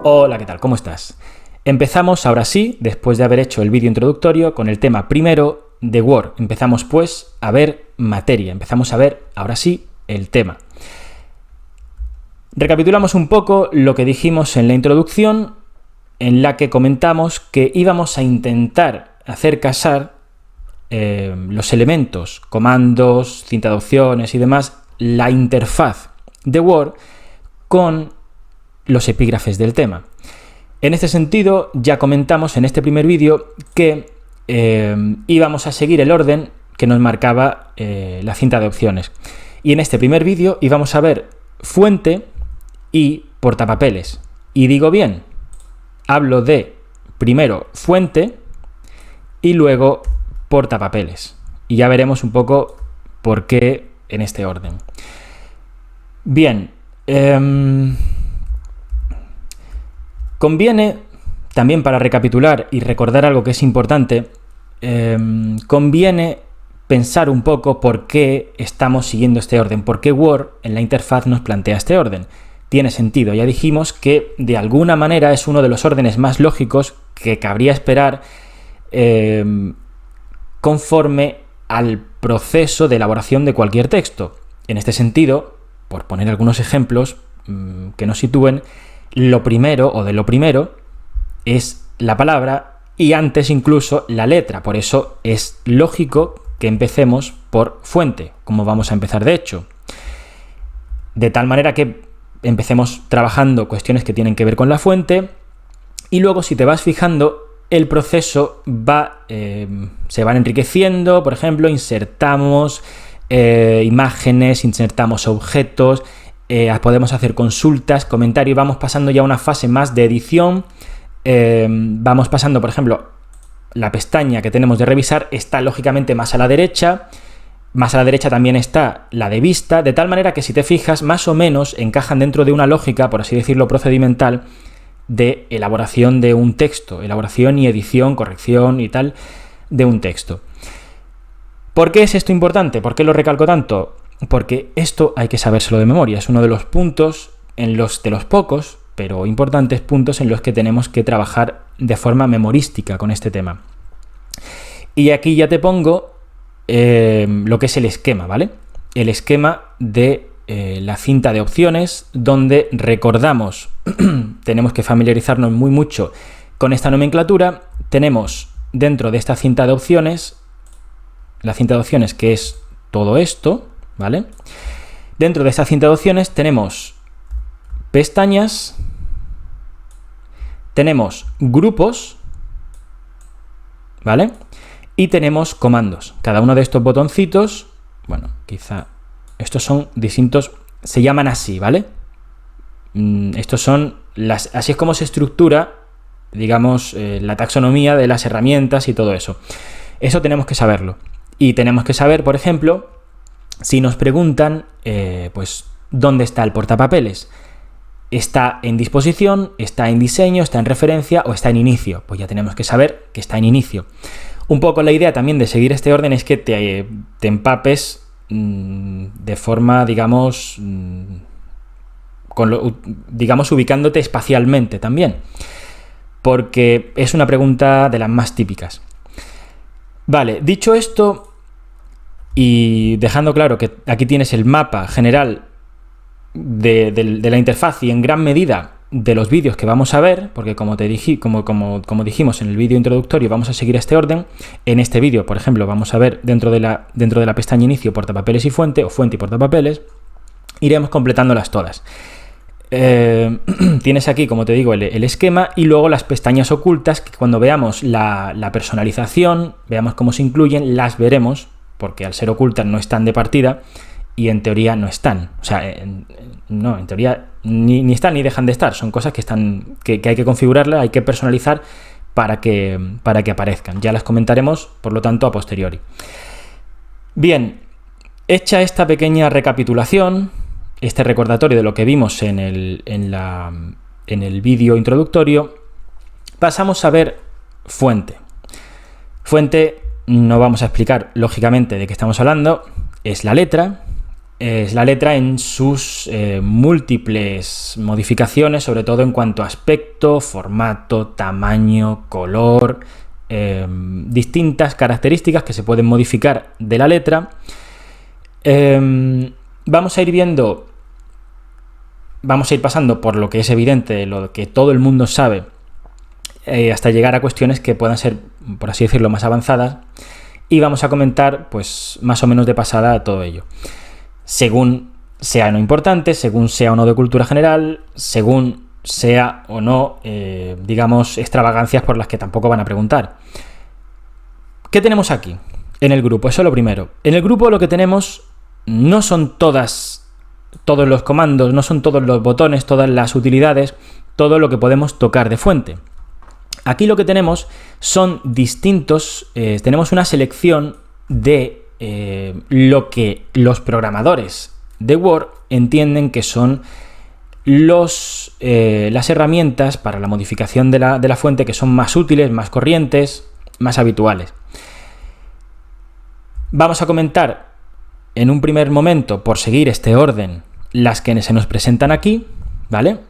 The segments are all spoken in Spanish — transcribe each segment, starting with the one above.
Hola, ¿qué tal? ¿Cómo estás? Empezamos ahora sí, después de haber hecho el vídeo introductorio, con el tema primero de Word. Empezamos pues a ver materia, empezamos a ver ahora sí el tema. Recapitulamos un poco lo que dijimos en la introducción, en la que comentamos que íbamos a intentar hacer casar los elementos, comandos, cinta de opciones y demás, la interfaz de Word con los epígrafes del tema. En este sentido, ya comentamos en este primer vídeo que íbamos a seguir el orden que nos marcaba la cinta de opciones. Y en este primer vídeo íbamos a ver fuente y portapapeles. Y digo bien, hablo de primero fuente y luego portapapeles. Y ya veremos un poco por qué en este orden. Bien, conviene, también para recapitular y recordar algo que es importante, conviene pensar un poco por qué estamos siguiendo este orden, por qué Word en la interfaz nos plantea este orden. Tiene sentido, ya dijimos que de alguna manera es uno de los órdenes más lógicos que cabría esperar conforme al proceso de elaboración de cualquier texto. En este sentido, por poner algunos ejemplos que nos sitúen, lo primero o de lo primero es la palabra y antes incluso la letra. Por eso es lógico que empecemos por fuente, como vamos a empezar de hecho. De tal manera que empecemos trabajando cuestiones que tienen que ver con la fuente y luego, si te vas fijando, el proceso se van enriqueciendo. Por ejemplo, insertamos imágenes, insertamos objetos, podemos hacer consultas, comentarios, vamos pasando ya a una fase más de edición. Vamos pasando, por ejemplo, la pestaña que tenemos de revisar está lógicamente más a la derecha. Más a la derecha también está la de vista, de tal manera que si te fijas, más o menos encajan dentro de una lógica, por así decirlo, procedimental de elaboración de un texto, elaboración y edición, corrección y tal de un texto. ¿Por qué es esto importante? ¿Por qué lo recalco tanto? Porque esto hay que sabérselo de memoria. Es uno de los puntos, de los pocos, pero importantes puntos en los que tenemos que trabajar de forma memorística con este tema. Y aquí ya te pongo lo que es el esquema, ¿vale? El esquema de la cinta de opciones, donde recordamos, tenemos que familiarizarnos mucho con esta nomenclatura. Tenemos dentro de esta cinta de opciones, la cinta de opciones que es todo esto, ¿vale? Dentro de esta cinta de opciones tenemos pestañas, tenemos grupos, ¿vale? Y tenemos comandos. Cada uno de estos botoncitos, bueno, quizá estos son distintos, se llaman así, ¿vale? Estos son así es como se estructura, digamos, la taxonomía de las herramientas y todo eso. Eso tenemos que saberlo. Y tenemos que saber, por ejemplo, si nos preguntan, pues, ¿dónde está el portapapeles? ¿Está en disposición? ¿Está en diseño? ¿Está en referencia? ¿O está en inicio? Pues ya tenemos que saber que está en inicio. Un poco la idea también de seguir este orden es que te empapes de forma, digamos, digamos, ubicándote espacialmente también, porque es una pregunta de las más típicas. Vale, dicho esto y dejando claro que aquí tienes el mapa general de la interfaz y en gran medida de los vídeos que vamos a ver, porque como dijimos en el vídeo introductorio, vamos a seguir este orden. En este vídeo, por ejemplo, vamos a ver dentro de la pestaña inicio portapapeles y fuente, o fuente y portapapeles. Iremos completándolas todas. Tienes aquí, como te digo, el esquema y luego las pestañas ocultas, que cuando veamos la personalización, veamos cómo se incluyen, las veremos, porque al ser ocultas no están de partida y en teoría no están. O sea, no, en teoría ni están ni dejan de estar. Son cosas que hay que configurarlas, hay que personalizar para que aparezcan. Ya las comentaremos, por lo tanto, a posteriori. Bien, hecha esta pequeña recapitulación, este recordatorio de lo que vimos en el vídeo introductorio, pasamos a ver fuente. Fuente, no vamos a explicar lógicamente de qué estamos hablando, es la letra, es la letra en sus múltiples modificaciones, sobre todo en cuanto a aspecto, formato, tamaño, color, distintas características que se pueden modificar de la letra. Vamos a ir pasando por lo que es evidente, lo que todo el mundo sabe, hasta llegar a cuestiones que puedan ser, por así decirlo, más avanzadas, y vamos a comentar, pues, más o menos de pasada todo ello. Según sea o no importante, según sea o no de cultura general, según sea o no, digamos, extravagancias por las que tampoco van a preguntar. ¿Qué tenemos aquí en el grupo? Eso es lo primero. En el grupo lo que tenemos no son todos los comandos, no son todos los botones, todas las utilidades, todo lo que podemos tocar de fuente. Aquí lo que tenemos son distintos, tenemos una selección de lo que los programadores de Word entienden que son las herramientas para la modificación de la fuente que son más útiles, más corrientes, más habituales. Vamos a comentar en un primer momento, por seguir este orden, las que se nos presentan aquí, ¿vale?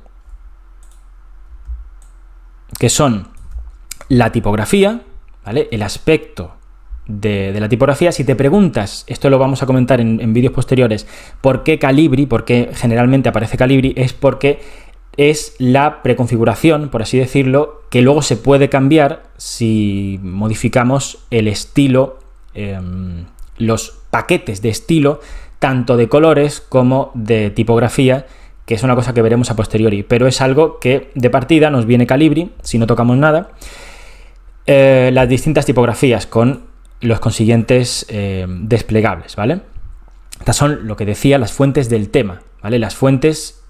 Que son la tipografía, ¿vale? El aspecto de la tipografía. Si te preguntas, esto lo vamos a comentar en vídeos posteriores, ¿por qué Calibri? ¿Por qué generalmente aparece Calibri? Es porque es la preconfiguración, por así decirlo, que luego se puede cambiar si modificamos el estilo, los paquetes de estilo, tanto de colores como de tipografía, que es una cosa que veremos a posteriori, pero es algo que de partida nos viene Calibri, si no tocamos nada, las distintas tipografías con los consiguientes desplegables, ¿vale? Estas son, lo que decía, las fuentes del tema, ¿vale? Las fuentes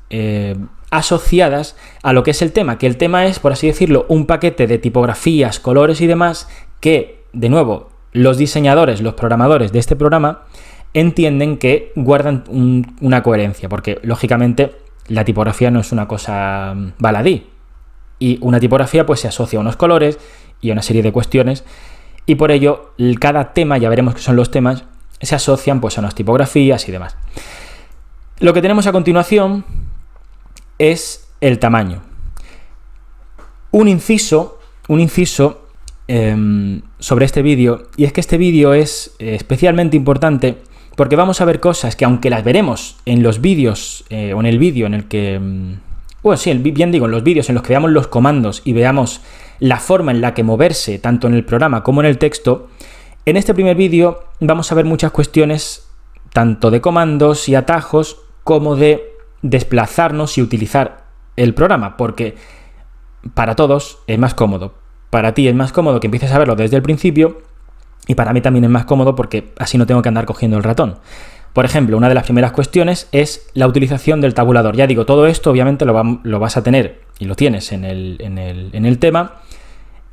asociadas a lo que es el tema, que el tema es, por así decirlo, un paquete de tipografías, colores y demás que, de nuevo, los diseñadores, los programadores de este programa entienden que guardan una coherencia, porque, lógicamente, la tipografía no es una cosa baladí, y una tipografía pues se asocia a unos colores y a una serie de cuestiones, y por ello cada tema, ya veremos qué son los temas, se asocian pues a unas tipografías y demás. Lo que tenemos a continuación es el tamaño. Un inciso sobre este vídeo, y es que este vídeo es especialmente importante porque vamos a ver cosas que, aunque las veremos en los vídeos, o en el vídeo en el que... Bueno, sí, bien digo, en los vídeos en los que veamos los comandos y veamos la forma en la que moverse, tanto en el programa como en el texto, en este primer vídeo vamos a ver muchas cuestiones, tanto de comandos y atajos, como de desplazarnos y utilizar el programa, porque para todos es más cómodo. Para ti es más cómodo que empieces a verlo desde el principio, y para mí también es más cómodo porque así no tengo que andar cogiendo el ratón. Por ejemplo, una de las primeras cuestiones es la utilización del tabulador. Ya digo, todo esto obviamente lo vas a tener, y lo tienes en el tema,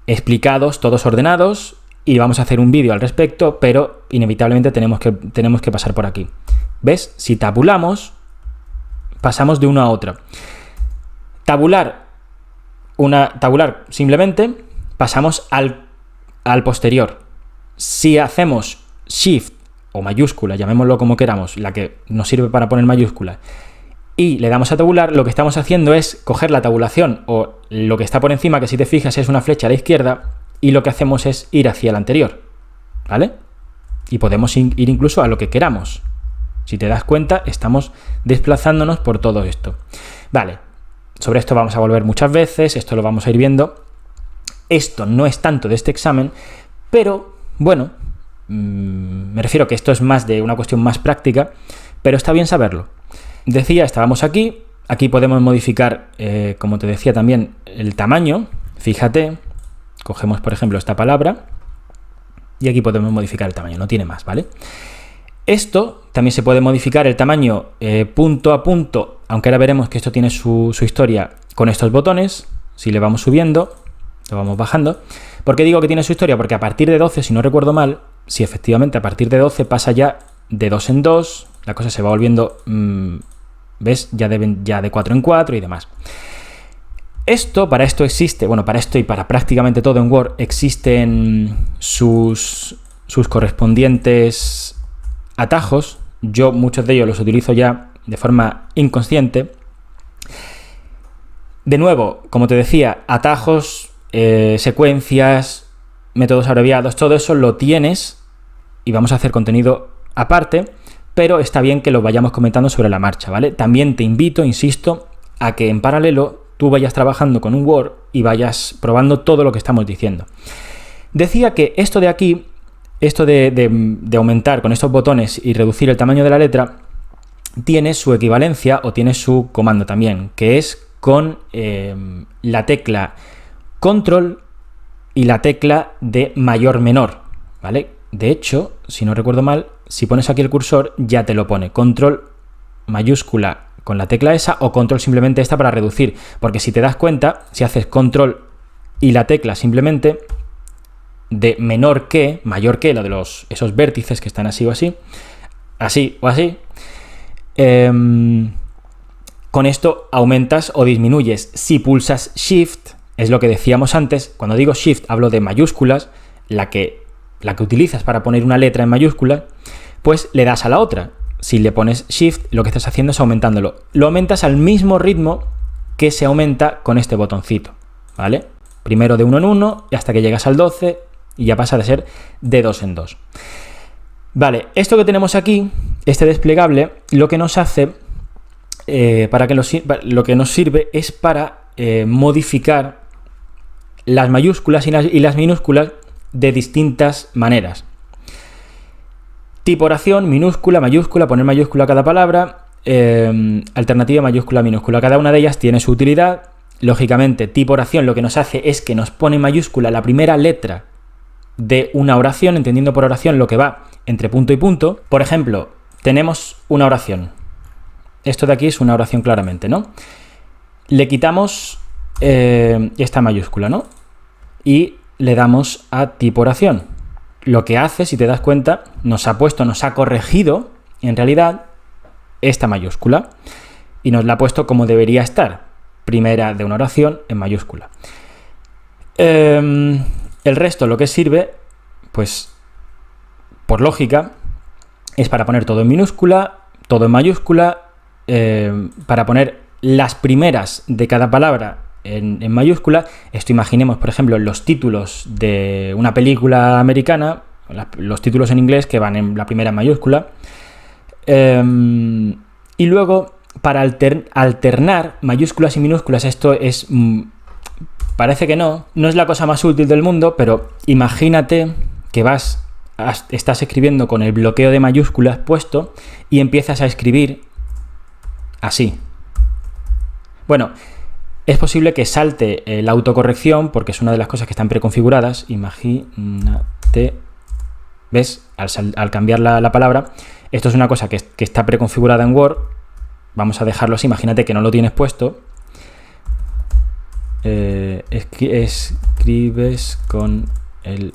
explicados, todos ordenados, y vamos a hacer un vídeo al respecto, pero inevitablemente tenemos que pasar por aquí. ¿Ves? Si tabulamos, pasamos de una a otra. Tabular simplemente, pasamos al posterior. Si hacemos Shift o mayúscula, llamémoslo como queramos, la que nos sirve para poner mayúscula, y le damos a tabular, lo que estamos haciendo es coger la tabulación o lo que está por encima, que si te fijas es una flecha a la izquierda, y lo que hacemos es ir hacia el anterior, ¿vale? Y podemos ir incluso a lo que queramos. Si te das cuenta, estamos desplazándonos por todo esto. Vale, sobre esto vamos a volver muchas veces, esto lo vamos a ir viendo. Esto no es tanto de este examen, pero bueno, me refiero que esto es más de una cuestión más práctica, pero está bien saberlo. Decía, estábamos aquí podemos modificar, como te decía también, el tamaño. Fíjate, cogemos por ejemplo esta palabra y aquí podemos modificar el tamaño, no tiene más, ¿vale? Esto también se puede modificar el tamaño punto a punto, aunque ahora veremos que esto tiene su historia con estos botones. Si le vamos subiendo, lo vamos bajando. ¿Por qué digo que tiene su historia? Porque a partir de 12, si no recuerdo mal, si efectivamente a partir de 12 pasa ya de 2 en 2, la cosa se va volviendo, ¿ves? Ya de 4 en 4 y demás. Para esto existe, bueno, para esto y para prácticamente todo en Word existen sus correspondientes atajos, Yo muchos de ellos los utilizo ya de forma inconsciente. De nuevo, como te decía, atajos, secuencias, métodos abreviados, todo eso lo tienes y vamos a hacer contenido aparte, pero está bien que lo vayamos comentando sobre la marcha, ¿vale? También te invito, insisto, a que en paralelo tú vayas trabajando con un Word y vayas probando todo lo que estamos diciendo. Decía que esto de aquí, esto de aumentar con estos botones y reducir el tamaño de la letra, tiene su equivalencia o tiene su comando también, que es con la tecla Control y la tecla de mayor-menor, ¿vale? De hecho, si no recuerdo mal, si pones aquí el cursor ya te lo pone. Control mayúscula con la tecla esa o Control simplemente esta para reducir. Porque si te das cuenta, si haces Control y la tecla simplemente de menor que, mayor que, lo de esos vértices que están así o así, así o así, con esto aumentas o disminuyes. Si pulsas Shift, es lo que decíamos antes, cuando digo Shift hablo de mayúsculas, la que utilizas para poner una letra en mayúsculas, pues le das a la otra. Si le pones Shift, lo que estás haciendo es aumentándolo. Lo aumentas al mismo ritmo que se aumenta con este botoncito, ¿vale? Primero de 1 en 1 y hasta que llegas al 12 y ya pasa de ser de 2 en 2. Vale, esto que tenemos aquí, este desplegable, lo que nos hace, lo que nos sirve es para modificar las mayúsculas y las minúsculas de distintas maneras. Tipo oración, minúscula, mayúscula, poner mayúscula a cada palabra, alternativa, mayúscula, minúscula. Cada una de ellas tiene su utilidad. Lógicamente, tipo oración lo que nos hace es que nos pone mayúscula la primera letra de una oración, entendiendo por oración lo que va entre punto y punto. Por ejemplo, tenemos una oración. Esto de aquí es una oración claramente, ¿no? Le quitamos esta mayúscula, ¿no? Y le damos a tipo oración. Lo que hace, si te das cuenta, nos ha corregido, en realidad, esta mayúscula. Y nos la ha puesto como debería estar. Primera de una oración en mayúscula. El resto, lo que sirve, pues, por lógica, es para poner todo en minúscula, todo en mayúscula, para poner las primeras de cada palabra en mayúscula. Esto imaginemos, por ejemplo, los títulos de una película americana, los títulos en inglés que van en la primera en mayúscula. Y luego, para alternar mayúsculas y minúsculas, esto es... parece que no es la cosa más útil del mundo, pero imagínate que estás escribiendo con el bloqueo de mayúsculas puesto y empiezas a escribir así. Bueno, es posible que salte la autocorrección porque es una de las cosas que están preconfiguradas. Imagínate, ¿ves? Al cambiar la palabra, esto es una cosa que está preconfigurada en Word. Vamos a dejarlo así. Imagínate que no lo tienes puesto. Escribes con el...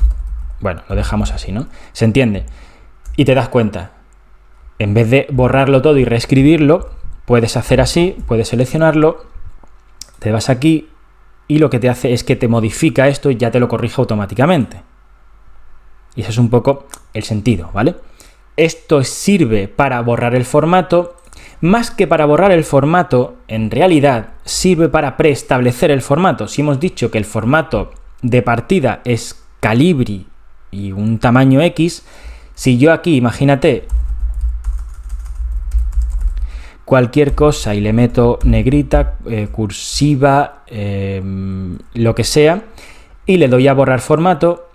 Bueno, lo dejamos así, ¿no? ¿Se entiende? Y te das cuenta. En vez de borrarlo todo y reescribirlo, puedes hacer así, puedes seleccionarlo, te vas aquí y lo que te hace es que te modifica esto y ya te lo corrige automáticamente. Y ese es un poco el sentido, ¿vale? Esto sirve para borrar el formato. Más que para borrar el formato, en realidad sirve para preestablecer el formato. Si hemos dicho que el formato de partida es Calibri y un tamaño X, si yo aquí, imagínate, cualquier cosa y le meto negrita, cursiva, lo que sea, y le doy a borrar formato,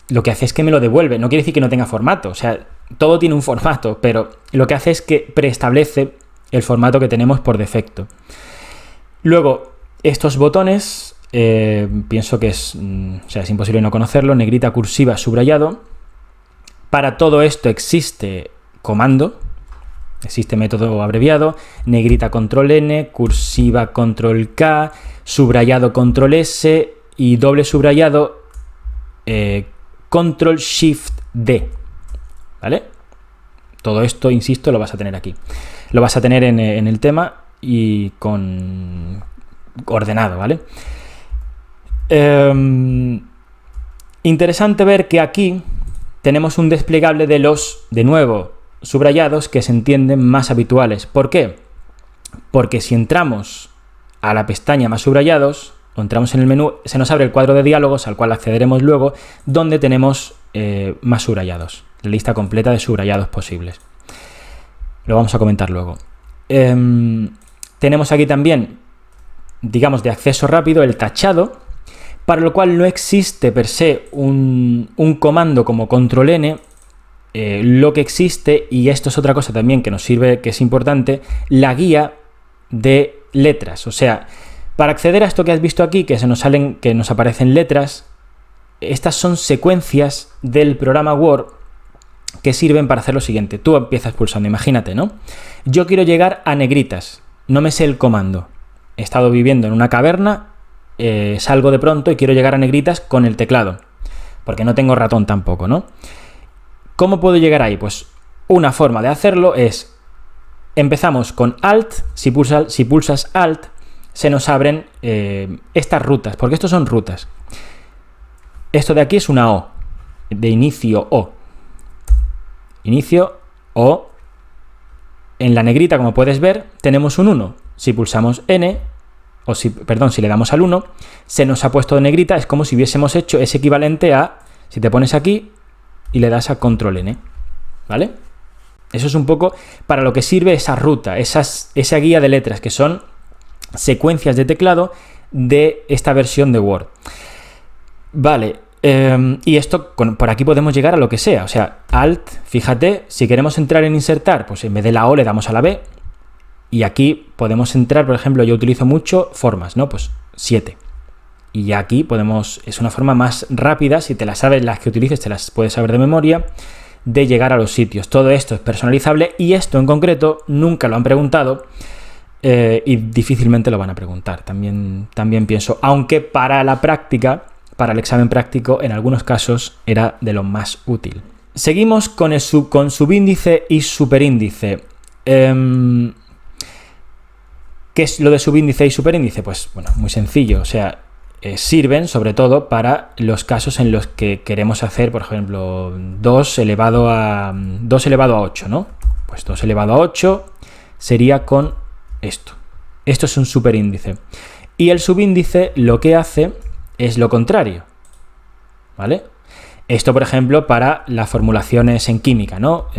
lo que hace es que me lo devuelve. No quiere decir que no tenga formato, o sea, todo tiene un formato, pero lo que hace es que preestablece el formato que tenemos por defecto. Luego, estos botones, pienso que es imposible no conocerlo, negrita, cursiva, subrayado. Para todo esto existe comando, existe método abreviado, negrita control N, cursiva control K, subrayado control S y doble subrayado control shift D. ¿Vale? Todo esto, insisto, lo vas a tener aquí. Lo vas a tener en el tema y con ordenado, ¿vale? Interesante ver que aquí tenemos un desplegable de nuevo, subrayados que se entienden más habituales. ¿Por qué? Porque si entramos a la pestaña más subrayados o entramos en el menú, se nos abre el cuadro de diálogos al cual accederemos luego, donde tenemos más subrayados, la lista completa de subrayados posibles. Lo vamos a comentar luego. Tenemos aquí también, digamos, de acceso rápido, el tachado, para lo cual no existe per se un comando como control N. Lo que existe, y esto es otra cosa también que nos sirve, que es importante, la guía de letras. O sea, para acceder a esto que has visto aquí, que nos aparecen letras, estas son secuencias del programa Word que sirven para hacer lo siguiente. Tú empiezas pulsando, imagínate, ¿no? Yo quiero llegar a negritas, no me sé el comando. He estado viviendo en una caverna, salgo de pronto y quiero llegar a negritas con el teclado, porque no tengo ratón tampoco, ¿no? ¿Cómo puedo llegar ahí? Pues una forma de hacerlo es, empezamos con Alt, si pulsas Alt, se nos abren estas rutas, porque estos son rutas. Esto de aquí es una O, de inicio O. Inicio O. En la negrita, como puedes ver, tenemos un 1. Si pulsamos N, si le damos al 1, se nos ha puesto de negrita, es como si hubiésemos hecho, es equivalente a, si te pones aquí y le das a control N, ¿vale? Eso es un poco para lo que sirve esa ruta, esa guía de letras, que son secuencias de teclado de esta versión de Word. Vale, y esto, por aquí podemos llegar a lo que sea, o sea, Alt, fíjate, si queremos entrar en insertar, pues en vez de la O le damos a la B, y aquí podemos entrar, por ejemplo, yo utilizo mucho formas, ¿no? Pues 7. Y aquí es una forma más rápida, si te las sabes, las que utilices te las puedes saber de memoria, de llegar a los sitios. Todo esto es personalizable y esto en concreto nunca lo han preguntado y difícilmente lo van a preguntar. También pienso, aunque para la práctica, para el examen práctico, en algunos casos era de lo más útil. Seguimos con subíndice y superíndice. ¿Qué es lo de subíndice y superíndice? Pues bueno, muy sencillo, o sea, sirven sobre todo para los casos en los que queremos hacer, por ejemplo, 2 elevado a 8, ¿no? Pues 2 elevado a 8 sería con esto. Esto es un superíndice. Y el subíndice lo que hace es lo contrario, ¿vale? Esto, por ejemplo, para las formulaciones en química, ¿no?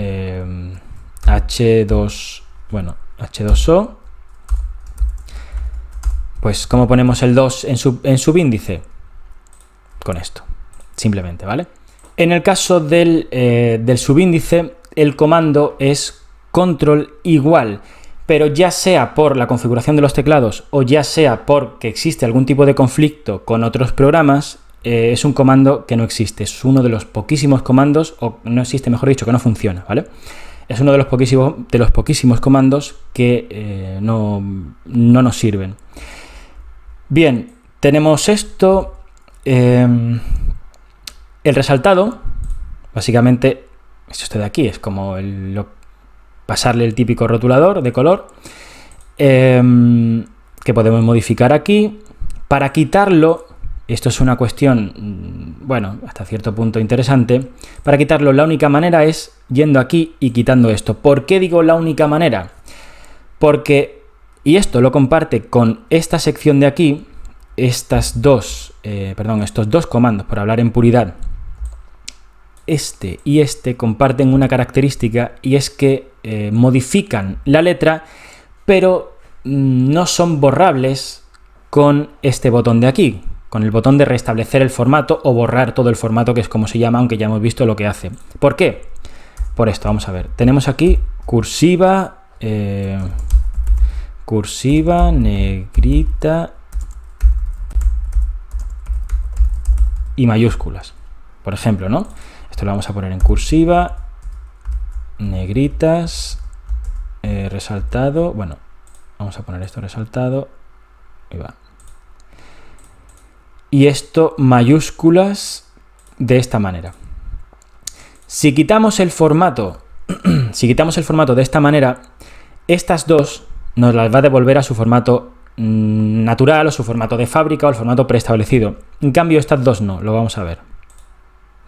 H2O. Pues, ¿cómo ponemos el 2 en subíndice? Con esto, simplemente, ¿vale? En el caso del subíndice, el comando es control igual, pero ya sea por la configuración de los teclados o ya sea porque existe algún tipo de conflicto con otros programas, es un comando que no existe. Es uno de los poquísimos comandos, o no existe, mejor dicho, que no funciona, ¿vale? Es uno de los poquísimos comandos que no nos sirven. Bien, tenemos esto. El resaltado, básicamente, esto de aquí es como pasarle el típico rotulador de color que podemos modificar aquí. Para quitarlo, esto es una cuestión, bueno, hasta cierto punto interesante. Para quitarlo, la única manera es yendo aquí y quitando esto. ¿Por qué digo la única manera? Porque, y esto lo comparte con esta sección de aquí, estos dos comandos, por hablar en puridad, este y este comparten una característica, y es que modifican la letra, pero no son borrables con este botón de aquí, con el botón de restablecer el formato o borrar todo el formato, que es como se llama, aunque ya hemos visto lo que hace. ¿Por qué? Por esto, vamos a ver. Tenemos aquí cursiva, negrita y mayúsculas, por ejemplo, ¿no? Esto lo vamos a poner en cursiva, negritas, resaltado, bueno, vamos a poner esto resaltado, y va. Y esto mayúsculas de esta manera. Si quitamos el formato, de esta manera, estas dos nos las va a devolver a su formato natural o su formato de fábrica o el formato preestablecido. En cambio, estas dos no, lo vamos a ver.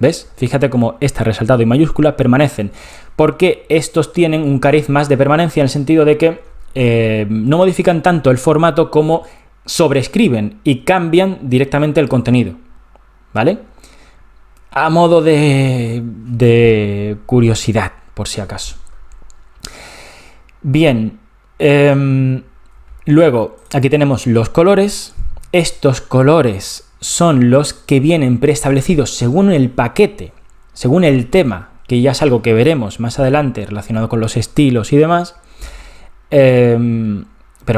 ¿Ves? Fíjate cómo este resaltado y mayúscula permanecen, porque estos tienen un cariz más de permanencia en el sentido de que no modifican tanto el formato como sobreescriben y cambian directamente el contenido, ¿vale? A modo de curiosidad, por si acaso. Bien, luego aquí tenemos los colores. Estos colores son los que vienen preestablecidos según el paquete, según el tema, que ya es algo que veremos más adelante relacionado con los estilos y demás. Pero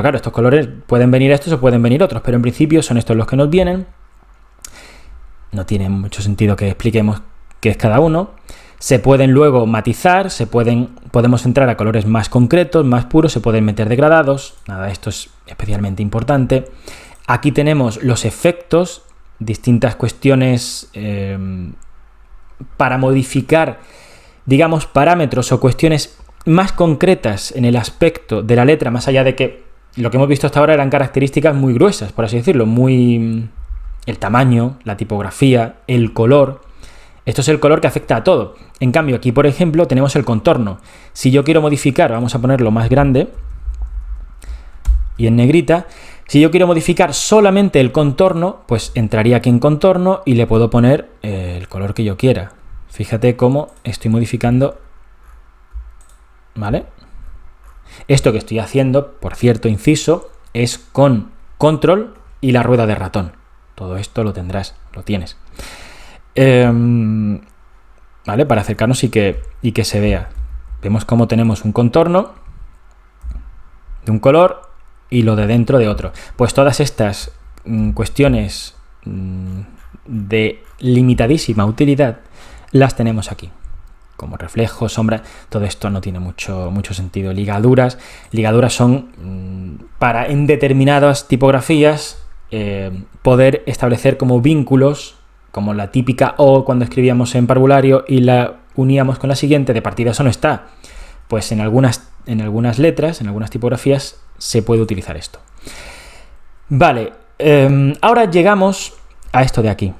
claro, estos colores pueden venir estos o pueden venir otros, pero en principio son estos los que nos vienen. No tiene mucho sentido que expliquemos qué es cada uno. Se pueden luego matizar, podemos entrar a colores más concretos, más puros, se pueden meter degradados. Nada, esto es especialmente importante. Aquí tenemos los efectos, distintas cuestiones para modificar, digamos, parámetros o cuestiones más concretas en el aspecto de la letra, más allá de que lo que hemos visto hasta ahora eran características muy gruesas, por así decirlo, el tamaño, la tipografía, el color. Esto es el color que afecta a todo. En cambio, aquí, por ejemplo, tenemos el contorno. Si yo quiero modificar, vamos a ponerlo más grande y en negrita. Si yo quiero modificar solamente el contorno, pues entraría aquí en contorno y le puedo poner el color que yo quiera. Fíjate cómo estoy modificando, ¿vale? Esto que estoy haciendo, por cierto, inciso, es con control y la rueda de ratón. Todo esto lo tienes. ¿Vale? Para acercarnos y que se vea. Vemos cómo tenemos un contorno de un color y lo de dentro de otro. Pues todas estas cuestiones de limitadísima utilidad las tenemos aquí. Como reflejo, sombra, todo esto no tiene mucho sentido. Ligaduras son para en determinadas tipografías poder establecer como vínculos, como la típica O cuando escribíamos en parvulario y la uníamos con la siguiente, de partida eso no está. Pues en algunas letras, en algunas tipografías se puede utilizar esto. Vale, ahora llegamos a esto de aquí.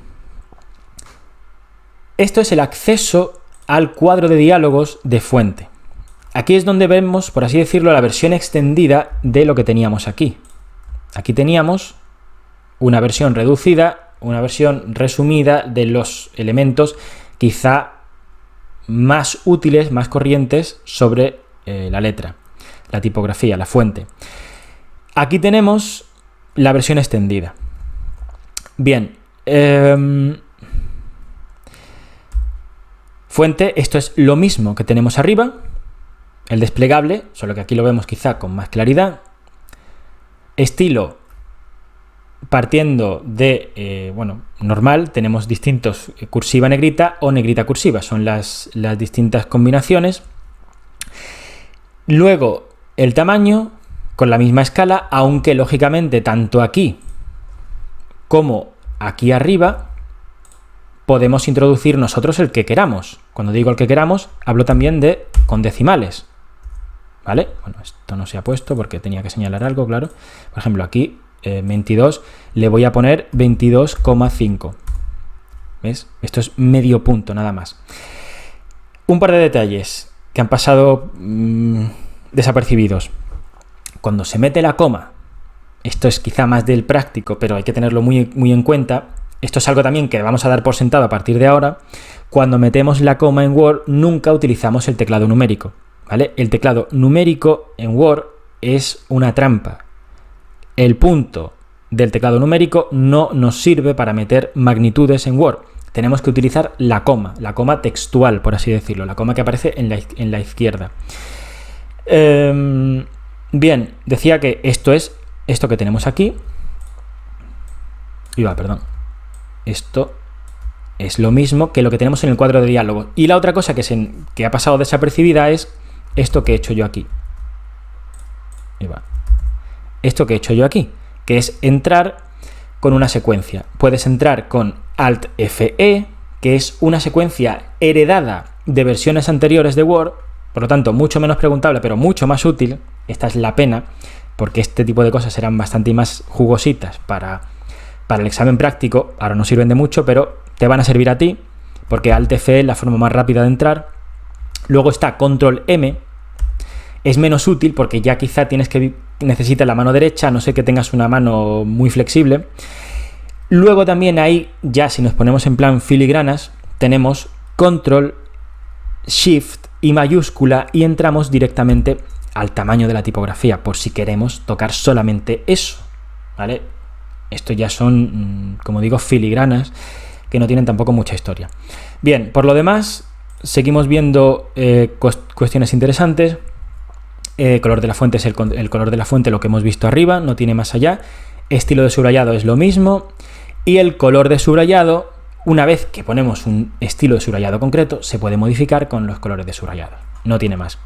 Esto es el acceso al cuadro de diálogos de fuente. Aquí es donde vemos, por así decirlo, la versión extendida de lo que teníamos aquí. Aquí teníamos una versión reducida, una versión resumida de los elementos quizá más útiles, más corrientes sobre la letra, la tipografía, la fuente. Aquí tenemos la versión extendida. Bien, fuente, esto es lo mismo que tenemos arriba, el desplegable, solo que aquí lo vemos quizá con más claridad. Estilo, partiendo de, normal, tenemos distintos, cursiva negrita o negrita cursiva, son las distintas combinaciones. Luego, el tamaño, con la misma escala, aunque lógicamente tanto aquí como aquí arriba podemos introducir nosotros el que queramos. Cuando digo el que queramos, hablo también de con decimales, ¿vale? Bueno, esto no se ha puesto porque tenía que señalar algo, claro. Por ejemplo, aquí 22 le voy a poner 22,5. ¿Ves? Esto es medio punto nada más. Un par de detalles que han pasado desapercibidos. Cuando se mete la coma, esto es quizá más del práctico, pero hay que tenerlo muy, muy en cuenta. Esto es algo también que vamos a dar por sentado a partir de ahora. Cuando metemos la coma en Word, nunca utilizamos el teclado numérico, ¿vale? El teclado numérico en Word es una trampa. El punto del teclado numérico no nos sirve para meter magnitudes en Word. Tenemos que utilizar la coma textual, por así decirlo, la coma que aparece en la izquierda. Bien, decía que esto es esto que tenemos aquí. Esto es lo mismo que lo que tenemos en el cuadro de diálogo. Y la otra cosa que ha pasado desapercibida es esto que he hecho yo aquí. Esto que he hecho yo aquí, que es entrar con una secuencia. Puedes entrar con Alt-Fe, que es una secuencia heredada de versiones anteriores de Word, por lo tanto, mucho menos preguntable, pero mucho más útil. Esta es la pena, porque este tipo de cosas serán bastante más jugositas para el examen práctico. Ahora no sirven de mucho, pero te van a servir a ti porque Alt F es la forma más rápida de entrar. Luego está Control M, es menos útil porque ya quizá necesitas la mano derecha, a no ser que tengas una mano muy flexible. Luego también ahí, ya si nos ponemos en plan filigranas, tenemos Control, Shift y mayúscula y entramos directamente al tamaño de la tipografía, por si queremos tocar solamente eso, ¿vale? Esto ya son, como digo, filigranas que no tienen tampoco mucha historia. Bien, por lo demás, seguimos viendo cuestiones interesantes. Color de la fuente es el color de la fuente, lo que hemos visto arriba, no tiene más allá. Estilo de subrayado es lo mismo. Y el color de subrayado, una vez que ponemos un estilo de subrayado concreto, se puede modificar con los colores de subrayado. No tiene más.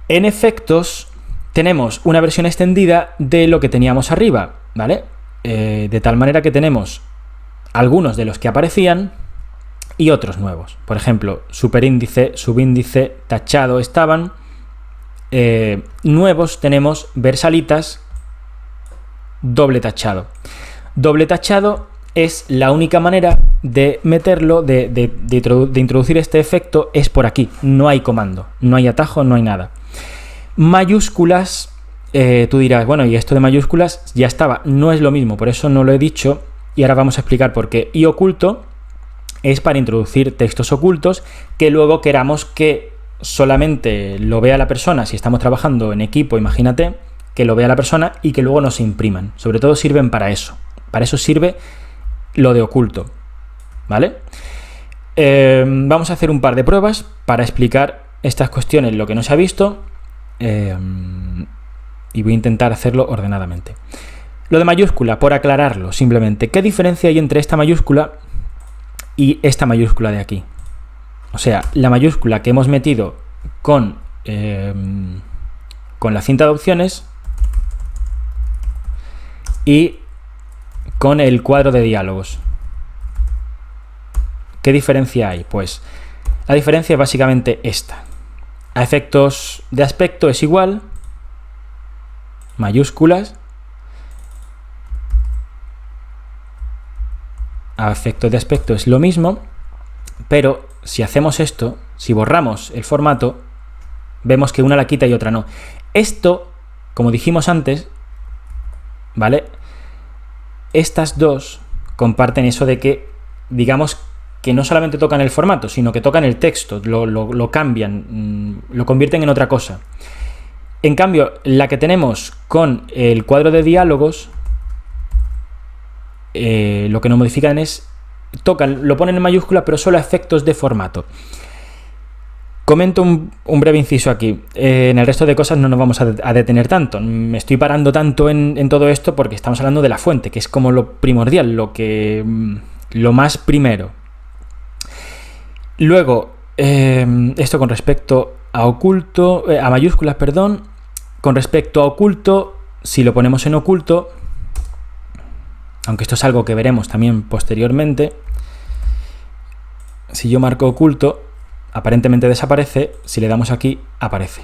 En efectos, tenemos una versión extendida de lo que teníamos arriba, ¿vale? De tal manera que tenemos algunos de los que aparecían y otros nuevos. Por ejemplo, superíndice, subíndice, tachado estaban. Nuevos tenemos versalitas, doble tachado. Doble tachado es la única manera de meterlo, de introducir este efecto, es por aquí. No hay comando, no hay atajo, no hay nada. Mayúsculas, tú dirás, bueno, y esto de mayúsculas ya estaba. No es lo mismo, por eso no lo he dicho y ahora vamos a explicar por qué. Y oculto es para introducir textos ocultos que luego queramos que solamente lo vea la persona. Si estamos trabajando en equipo, imagínate, que lo vea la persona y que luego no se impriman. Sobre todo sirven para eso. Para eso sirve lo de oculto, ¿vale? Vamos a hacer un par de pruebas para explicar estas cuestiones, lo que no se ha visto, y voy a intentar hacerlo ordenadamente. Lo de mayúscula, por aclararlo, simplemente, ¿qué diferencia hay entre esta mayúscula y esta mayúscula de aquí? O sea, la mayúscula que hemos metido con la cinta de opciones y con el cuadro de diálogos. ¿Qué diferencia hay? Pues la diferencia es básicamente esta. A efectos de aspecto es igual, mayúsculas. A efectos de aspecto es lo mismo, pero si hacemos esto, si borramos el formato, vemos que una la quita y otra no. Esto, como dijimos antes, ¿vale? Estas dos comparten eso de que, digamos, que no solamente tocan el formato, sino que tocan el texto, lo cambian, lo convierten en otra cosa. En cambio, la que tenemos con el cuadro de diálogos, lo que nos modifican es, lo ponen en mayúscula, pero solo a efectos de formato. Comento un breve inciso aquí. En el resto de cosas no nos vamos a detener tanto. Me estoy parando tanto en todo esto porque estamos hablando de la fuente, que es como lo primordial, lo más primero. Luego, esto con respecto a oculto, a mayúsculas, perdón. Con respecto a oculto, si lo ponemos en oculto, aunque esto es algo que veremos también posteriormente, si yo marco oculto, aparentemente desaparece. Si le damos aquí, aparece.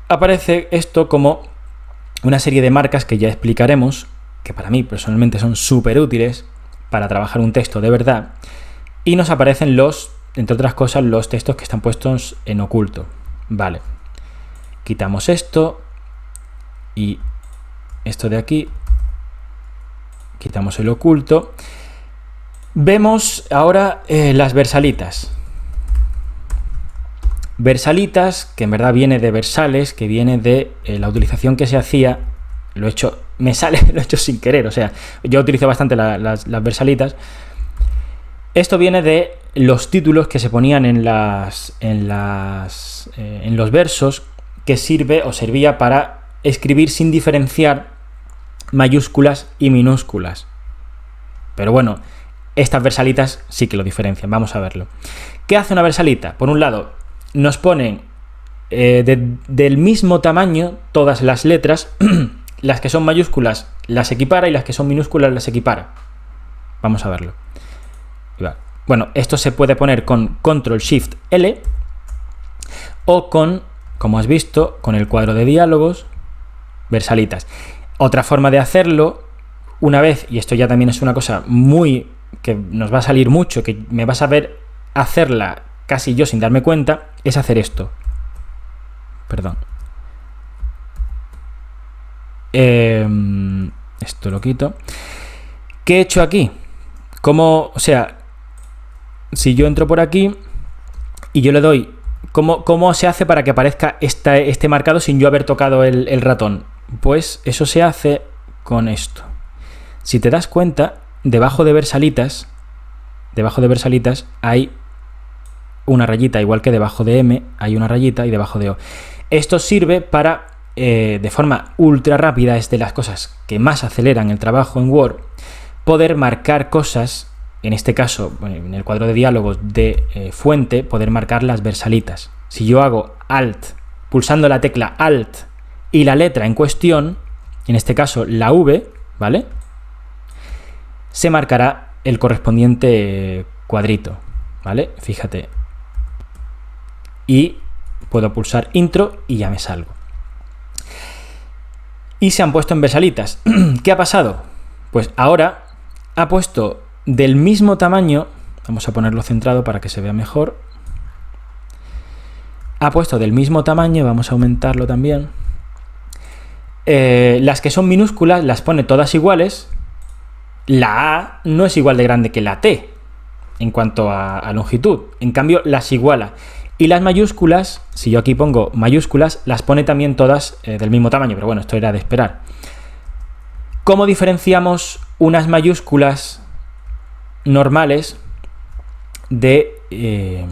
Aparece esto como una serie de marcas que ya explicaremos, que para mí personalmente son súper útiles para trabajar un texto de verdad, y nos aparecen entre otras cosas, los textos que están puestos en oculto. Vale. Quitamos esto y esto de aquí. Quitamos el oculto. Vemos ahora las versalitas. Versalitas, que en verdad viene de versales, que viene de la utilización que se hacía. Lo he hecho sin querer, o sea, yo utilizo bastante las versalitas. Esto viene de los títulos que se ponían en los versos, que sirve o servía para escribir sin diferenciar mayúsculas y minúsculas. Pero bueno, estas versalitas sí que lo diferencian. Vamos a verlo. ¿Qué hace una versalita? Por un lado, nos ponen del mismo tamaño todas las letras. Las que son mayúsculas las equipara y las que son minúsculas las equipara. Vamos a verlo. Bueno, esto se puede poner con Control Shift L o con, como has visto, con el cuadro de diálogos, versalitas. Otra forma de hacerlo, una vez, y esto ya también es una cosa muy que nos va a salir mucho, que me vas a ver hacerla casi yo sin darme cuenta, es hacer esto. Perdón. Esto lo quito. ¿Qué he hecho aquí? O sea, si yo entro por aquí y yo le doy... ¿Cómo se hace para que aparezca este marcado sin yo haber tocado el ratón? Pues eso se hace con esto. Si te das cuenta, debajo de versalitas hay una rayita, igual que debajo de M hay una rayita y debajo de O. Esto sirve para, de forma ultra rápida, es de las cosas que más aceleran el trabajo en Word, poder marcar cosas, en este caso, en el cuadro de diálogos de fuente, poder marcar las versalitas. Si yo hago Alt, pulsando la tecla Alt y la letra en cuestión, en este caso la V, ¿vale? Se marcará el correspondiente cuadrito, ¿vale? Fíjate. Y puedo pulsar Intro y ya me salgo. Y se han puesto en versalitas. ¿Qué ha pasado? Pues ahora ha puesto del mismo tamaño, vamos a ponerlo centrado para que se vea mejor. Ha puesto del mismo tamaño, vamos a aumentarlo también. Las que son minúsculas las pone todas iguales. La A no es igual de grande que la T en cuanto a longitud. En cambio, las iguala. Y las mayúsculas, si yo aquí pongo mayúsculas, las pone también todas del mismo tamaño. Pero bueno, esto era de esperar. ¿Cómo diferenciamos unas mayúsculas normales de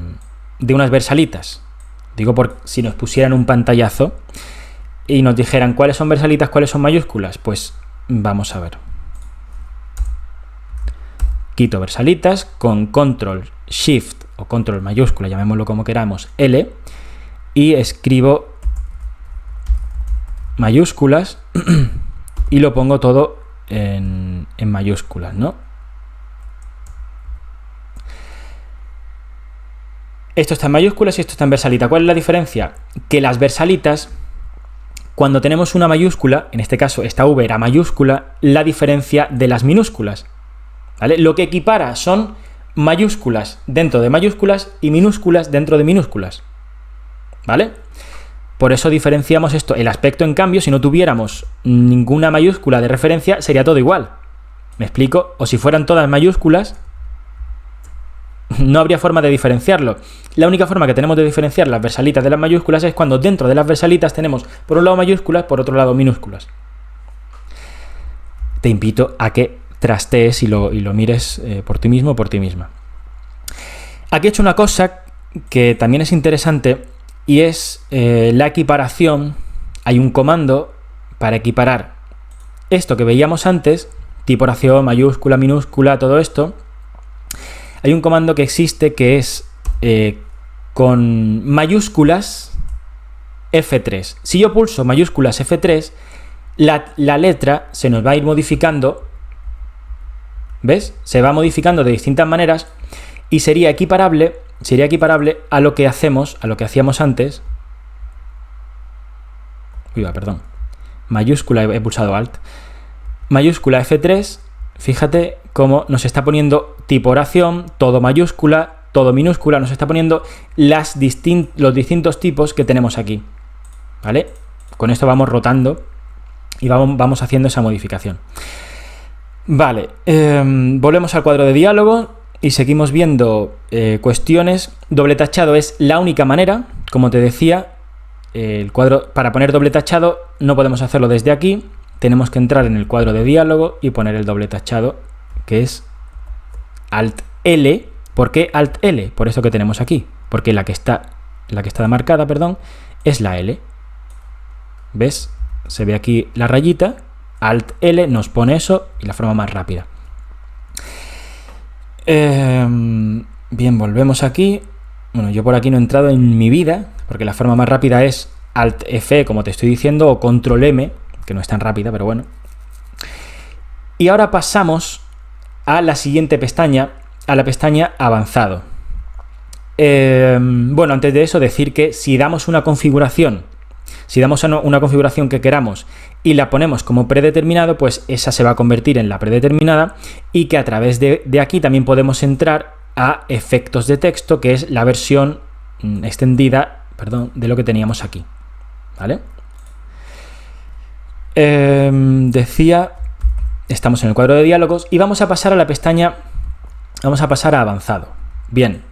unas versalitas? Digo, por si nos pusieran un pantallazo y nos dijeran cuáles son versalitas, cuáles son mayúsculas. Pues vamos a ver. Quito versalitas con Control Shift o Control mayúscula, llamémoslo como queramos, L, y escribo mayúsculas y lo pongo todo en mayúsculas, ¿no? Esto está en mayúsculas y esto está en versalita. ¿Cuál es la diferencia? Que las versalitas, cuando tenemos una mayúscula, en este caso esta V era mayúscula, la diferencia de las minúsculas, ¿vale? Lo que equipara son mayúsculas dentro de mayúsculas y minúsculas dentro de minúsculas, ¿vale? Por eso diferenciamos esto. El aspecto, en cambio, si no tuviéramos ninguna mayúscula de referencia, sería todo igual. ¿Me explico? O si fueran todas mayúsculas, no habría forma de diferenciarlo. La única forma que tenemos de diferenciar las versalitas de las mayúsculas es cuando dentro de las versalitas tenemos por un lado mayúsculas, por otro lado minúsculas. Te invito a que trastees y lo mires por ti mismo o por ti misma. Aquí he hecho una cosa que también es interesante y es la equiparación. Hay un comando para equiparar esto que veíamos antes, tiporación, mayúscula, minúscula, todo esto. Hay un comando que existe que es con mayúsculas F3. Si yo pulso mayúsculas F3, la letra se nos va a ir modificando. ¿Ves? Se va modificando de distintas maneras y sería equiparable a lo que hacíamos antes. Perdón. Mayúscula, he pulsado Alt. Mayúscula F3, fíjate cómo nos está poniendo tipo oración, todo mayúscula, todo minúscula, nos está poniendo los distintos tipos que tenemos aquí, ¿vale? Con esto vamos rotando y vamos haciendo esa modificación. Vale, volvemos al cuadro de diálogo y seguimos viendo cuestiones. Doble tachado es la única manera, como te decía. El cuadro, para poner doble tachado no podemos hacerlo desde aquí, tenemos que entrar en el cuadro de diálogo y poner el doble tachado, que es Alt L. ¿Por qué Alt L? Por eso que tenemos aquí, porque la que está marcada, perdón, es la L. ¿Ves? Se ve aquí la rayita. Alt L nos pone eso y la forma más rápida. Bien, volvemos aquí. Bueno, yo por aquí no he entrado en mi vida, porque la forma más rápida es Alt F, como te estoy diciendo, o Control M, que no es tan rápida, pero bueno. Y ahora pasamos a la siguiente pestaña, a la pestaña Avanzado. Bueno, antes de eso decir que si damos una configuración Si damos a una configuración que queramos y la ponemos como predeterminado, pues esa se va a convertir en la predeterminada, y que a través de aquí también podemos entrar a efectos de texto, que es la versión extendida, perdón, de lo que teníamos aquí, ¿vale? Decía, estamos en el cuadro de diálogos y vamos a pasar a la pestaña, vamos a pasar a avanzado. Bien,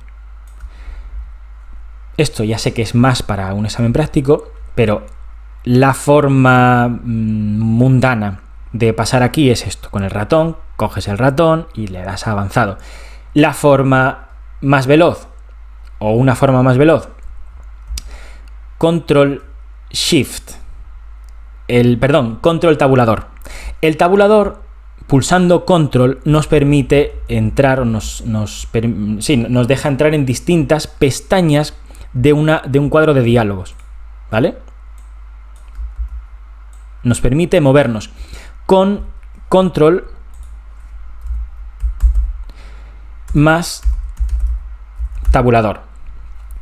esto ya sé que es más para un examen práctico, pero la forma mundana de pasar aquí es esto: con el ratón, coges el ratón y le das a avanzado. La forma más veloz, o una forma más veloz, Control Shift, Control tabulador. El tabulador, pulsando Control, nos permite entrar, nos deja entrar en distintas pestañas de un cuadro de diálogos, ¿vale? Nos permite movernos con Control más tabulador.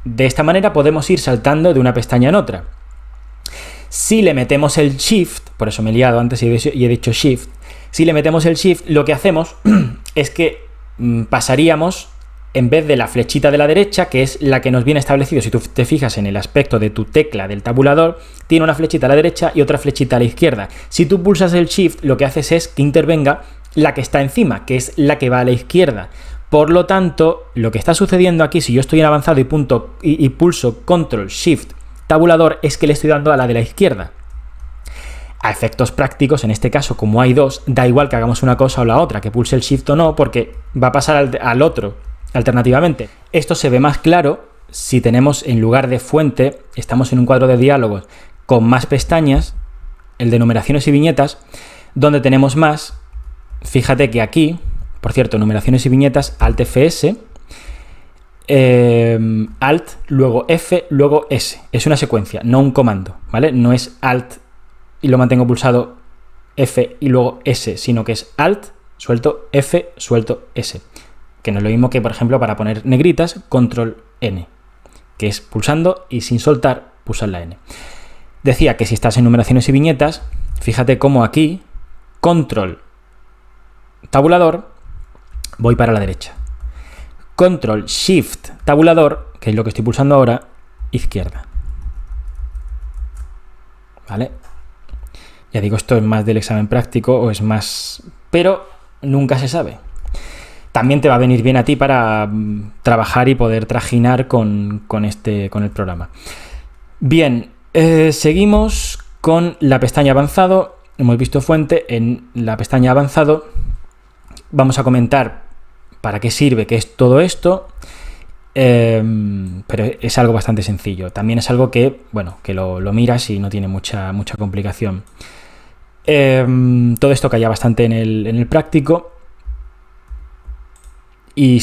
De esta manera podemos ir saltando de una pestaña en otra. Si le metemos el Shift, por eso me he liado antes y he dicho Shift, si le metemos el Shift, lo que hacemos es que pasaríamos, en vez de la flechita de la derecha, que es la que nos viene establecido, si tú te fijas en el aspecto de tu tecla del tabulador, tiene una flechita a la derecha y otra flechita a la izquierda. Si tú pulsas el Shift, lo que haces es que intervenga la que está encima, que es la que va a la izquierda. Por lo tanto, lo que está sucediendo aquí, si yo estoy en avanzado y pulso Control Shift tabulador, es que le estoy dando a la de la izquierda. A efectos prácticos, en este caso, como hay dos, da igual que hagamos una cosa o la otra, que pulse el Shift o no, porque va a pasar al otro alternativamente. Esto se ve más claro si tenemos, en lugar de fuente, estamos en un cuadro de diálogos con más pestañas, el de numeraciones y viñetas, donde tenemos más. Fíjate que aquí, por cierto, numeraciones y viñetas, Alt Fs, Alt, luego F, luego S. Es una secuencia, no un comando, ¿vale? No es Alt y lo mantengo pulsado, F y luego S, sino que es Alt, suelto, F, suelto, S. Que no es lo mismo que, por ejemplo, para poner negritas, Control N, que es pulsando y sin soltar, pulsar la N. Decía que si estás en numeraciones y viñetas, fíjate cómo aquí, Control tabulador, voy para la derecha. Control Shift tabulador, que es lo que estoy pulsando ahora, izquierda. ¿Vale? Ya digo, esto es más del examen práctico o es más... pero nunca se sabe. También te va a venir bien a ti para trabajar y poder trajinar con el programa. Bien, seguimos con la pestaña avanzado. Hemos visto fuente. En la pestaña avanzado vamos a comentar para qué sirve, qué es todo esto, pero es algo bastante sencillo. También es algo que, bueno, que lo miras y no tiene mucha complicación. Todo esto caía bastante en el práctico. Y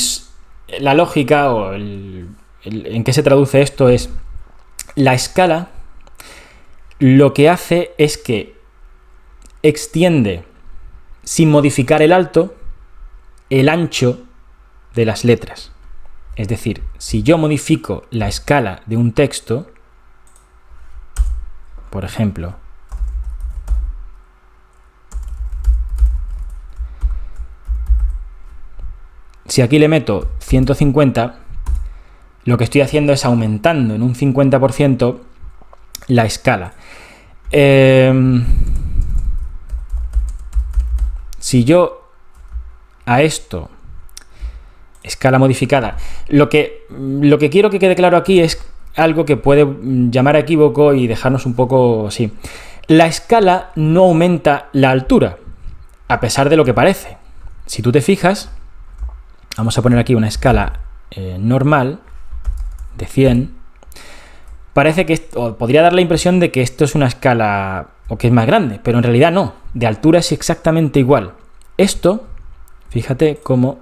la lógica o en qué se traduce esto es: la escala lo que hace es que extiende, sin modificar el alto, el ancho de las letras. Es decir, si yo modifico la escala de un texto, por ejemplo, si aquí le meto 150, lo que estoy haciendo es aumentando en un 50% la escala. Si yo a esto, escala modificada, lo que quiero que quede claro aquí es algo que puede llamar a equívoco y dejarnos un poco así. La escala no aumenta la altura, a pesar de lo que parece. Si tú te fijas, vamos a poner aquí una escala normal de 100. Parece que podría dar la impresión de que esto es una escala o que es más grande, pero en realidad no. De altura es exactamente igual. Esto, fíjate cómo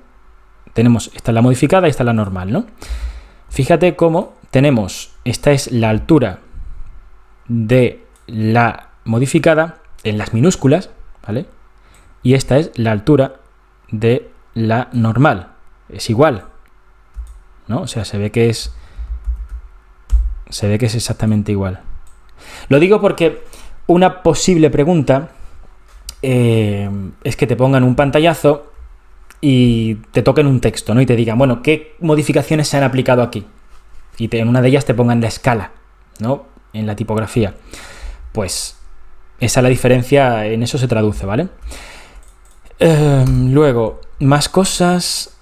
tenemos, esta es la modificada y esta es la normal, ¿no? Fíjate cómo tenemos, esta es la altura de la modificada en las minúsculas, ¿vale? Y esta es la altura de la normal. Es igual, ¿no? O sea, se ve que es exactamente igual. Lo digo porque una posible pregunta es que te pongan un pantallazo y te toquen un texto, ¿no? Y te digan, bueno, ¿qué modificaciones se han aplicado aquí? Y en una de ellas te pongan la escala, ¿no? En la tipografía. Pues esa es la diferencia, en eso se traduce, ¿vale? Luego, más cosas.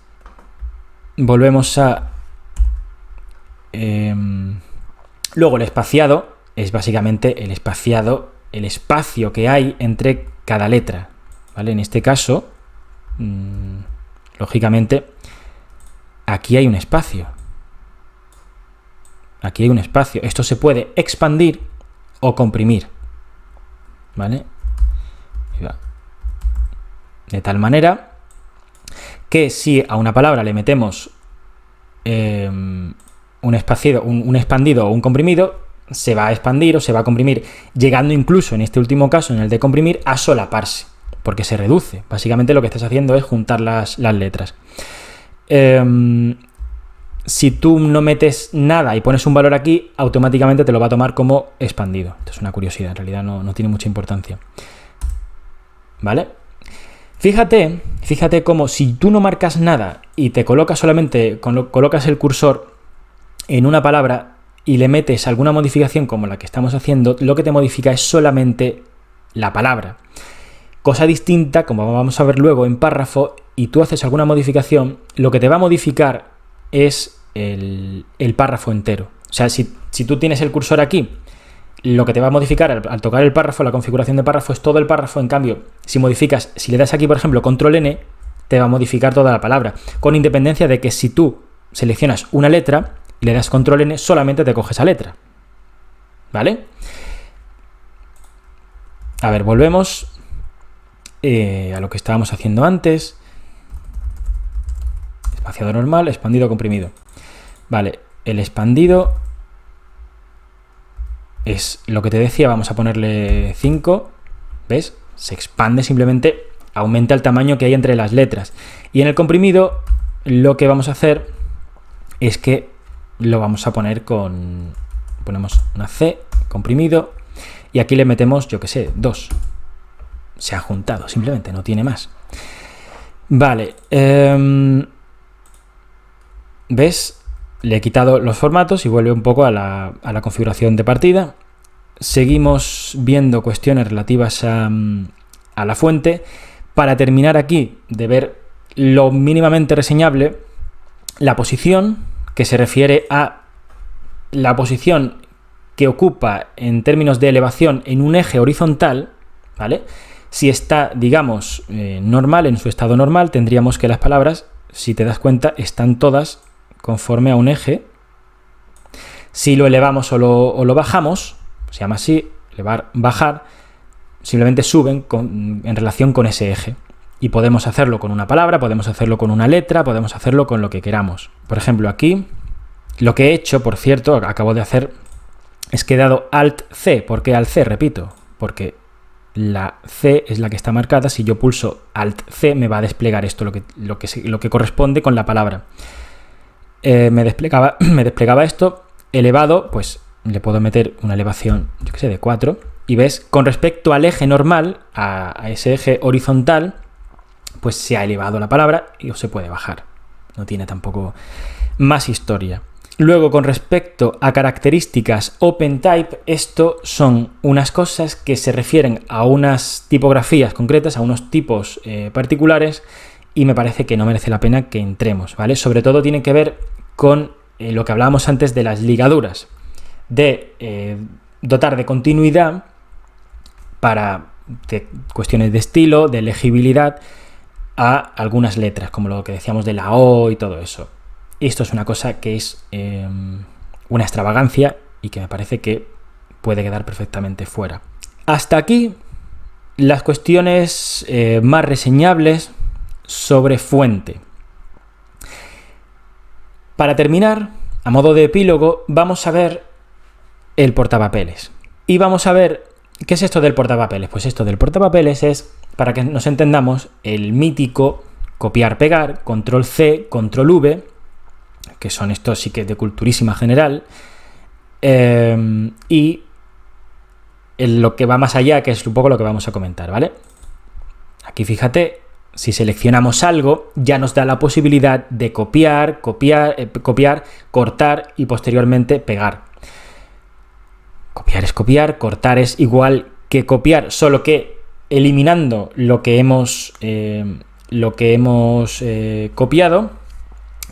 Volvemos a... luego el espaciado es básicamente el espacio que hay entre cada letra, ¿vale? En este caso, lógicamente, aquí hay un espacio. Aquí hay un espacio. Esto se puede expandir o comprimir, ¿vale? De tal manera que si a una palabra le metemos un expandido o un comprimido, se va a expandir o se va a comprimir, llegando incluso, en este último caso, en el de comprimir, a solaparse, porque se reduce. Básicamente lo que estás haciendo es juntar las letras. Si tú no metes nada y pones un valor aquí, automáticamente te lo va a tomar como expandido. Esto es una curiosidad, en realidad no tiene mucha importancia. ¿Vale? Fíjate cómo si tú no marcas nada y te colocas solamente, colocas el cursor en una palabra y le metes alguna modificación como la que estamos haciendo, lo que te modifica es solamente la palabra. Cosa distinta, como vamos a ver luego en párrafo, y tú haces alguna modificación, lo que te va a modificar es el párrafo entero. O sea, si tú tienes el cursor aquí, lo que te va a modificar al tocar el párrafo, la configuración de párrafo, es todo el párrafo. En cambio, si le das aquí, por ejemplo, control N, te va a modificar toda la palabra, con independencia de que si tú seleccionas una letra y le das control N, solamente te coge esa letra. ¿Vale? A ver, volvemos a lo que estábamos haciendo antes. Espaciado normal, expandido, comprimido. Vale, el expandido es lo que te decía, vamos a ponerle 5, ¿ves? Se expande, simplemente aumenta el tamaño que hay entre las letras. Y en el comprimido lo que vamos a hacer es que lo vamos a poner ponemos una C, comprimido, y aquí le metemos, yo que sé, 2. Se ha juntado, simplemente, no tiene más. Vale, ¿ves? Le he quitado los formatos y vuelve un poco a la configuración de partida. Seguimos viendo cuestiones relativas a la fuente. Para terminar aquí de ver lo mínimamente reseñable, la posición, que se refiere a la posición que ocupa en términos de elevación en un eje horizontal, ¿vale? Si está, digamos, normal, en su estado normal, tendríamos que las palabras, si te das cuenta, están todas conforme a un eje. Si lo elevamos o lo bajamos, se llama así, elevar, bajar, simplemente suben en relación con ese eje. Y podemos hacerlo con una palabra, podemos hacerlo con una letra, podemos hacerlo con lo que queramos. Por ejemplo, aquí, lo que he hecho, por cierto, acabo de hacer, es que he dado Alt-C. ¿Por qué Alt-C? Repito, porque la C es la que está marcada. Si yo pulso Alt-C, me va a desplegar esto, lo que corresponde con la palabra. Me desplegaba esto. Elevado, pues le puedo meter una elevación, yo que sé, de 4. Y ves, con respecto al eje normal, a ese eje horizontal, pues se ha elevado la palabra y se puede bajar. No tiene tampoco más historia. Luego, con respecto a características OpenType, esto son unas cosas que se refieren a unas tipografías concretas, a unos tipos particulares, y me parece que no merece la pena que entremos, ¿vale? Sobre todo tiene que ver con lo que hablábamos antes de las ligaduras, de dotar de continuidad para cuestiones de estilo, de legibilidad, a algunas letras, como lo que decíamos de la O y todo eso. Esto es una cosa que es una extravagancia y que me parece que puede quedar perfectamente fuera. Hasta aquí las cuestiones más reseñables sobre fuente. Para terminar, a modo de epílogo, vamos a ver el portapapeles. Y vamos a ver, ¿qué es esto del portapapeles? Pues esto del portapapeles es, para que nos entendamos, el mítico copiar-pegar, control-C, control-V, que son estos sí que de culturísima general, y lo que va más allá, que es un poco lo que vamos a comentar, ¿vale? Aquí fíjate, si seleccionamos algo, ya nos da la posibilidad de copiar, cortar y posteriormente pegar. Copiar es copiar, cortar es igual que copiar, solo que eliminando lo que hemos copiado,